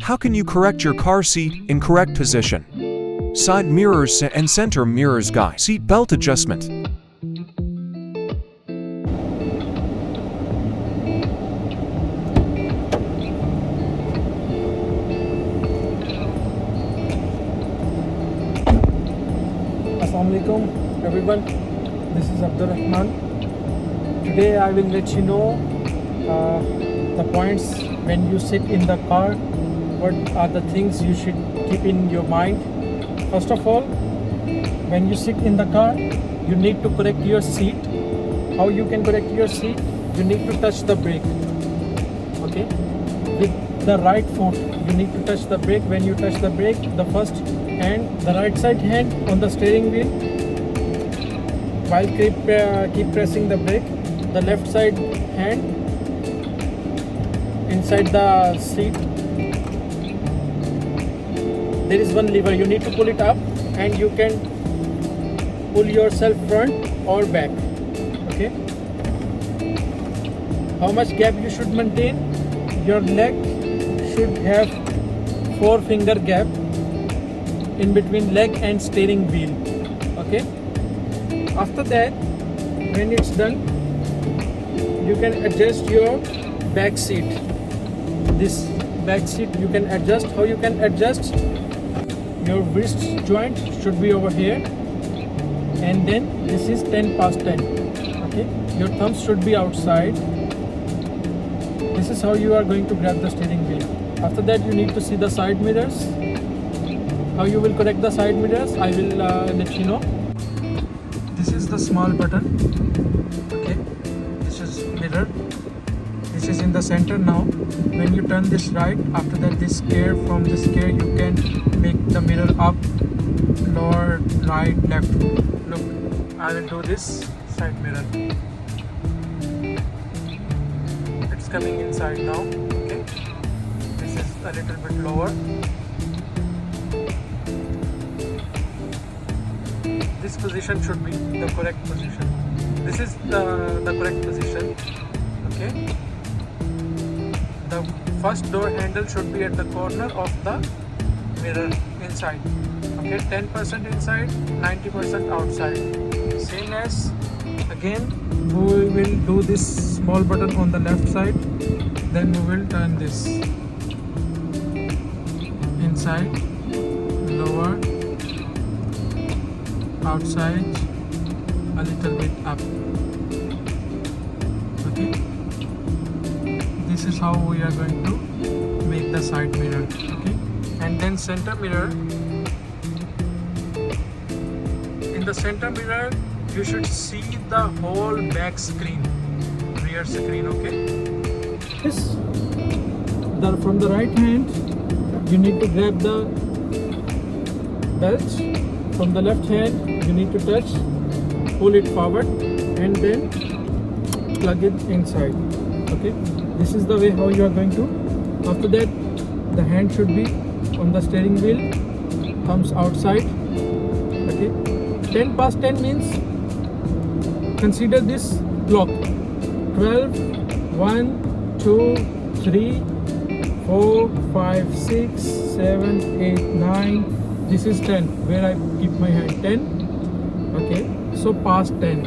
How can you correct your car seat in correct position? Side mirrors and center mirrors guide. Seat belt adjustment. Assalamualaikum everyone, this is Abdul Rahman. Today I will let you know the points when you sit in the car. What are the things you should keep in your mind? First of all, when you sit in the car, you need to correct your seat. How you can correct your seat? You need to touch the brake. Okay, with the right foot you need to touch the brake. When you touch the brake, the first hand, the right side hand on the steering wheel, while keep pressing the brake, the left side hand inside the seat. There is one lever, you need to pull it up and you can pull yourself front or back. Okay, how much gap you should maintain? Your leg should have 4-finger gap in between leg and steering wheel. Okay, after that, when it's done, you can adjust your back seat. This back seat you can adjust. How you can adjust? Your wrist joint should be over here, and then this is 10 past 10. Okay, your thumbs should be outside. This is how you are going to grab the steering wheel. After that, you need to see the side mirrors. How you will correct the side mirrors, I will let you know. This is the small button. Okay, this is mirror. This is in the center now. When you turn this right, after that this gear, from this gear you can make the mirror up, lower, right, left. Look, I will do this side mirror. It's coming inside now. Okay, this is a little bit lower. This position should be the correct position. This is the correct position. Okay, the first door handle should be at the corner of the mirror inside. Okay, 10% inside, 90% outside. Same as again, we will do this small button on the left side. Then we will turn this inside, lower, outside, a little bit up. Okay, this is how we are going to make the side mirror. Okay, and then center mirror. In the center mirror, you should see the whole back screen, rear screen. Okay, this, from the right hand you need to grab the belt. From the left hand you need to touch, pull it forward and then plug it inside. Okay, this is the way how you are going to. After that, the hand should be on the steering wheel, thumbs outside. Okay, 10 past 10 means, consider this clock: 12, 1, 2, 3, 4, 5, 6, 7, 8, 9. This is 10, where I keep my hand, 10. Okay, so past 10.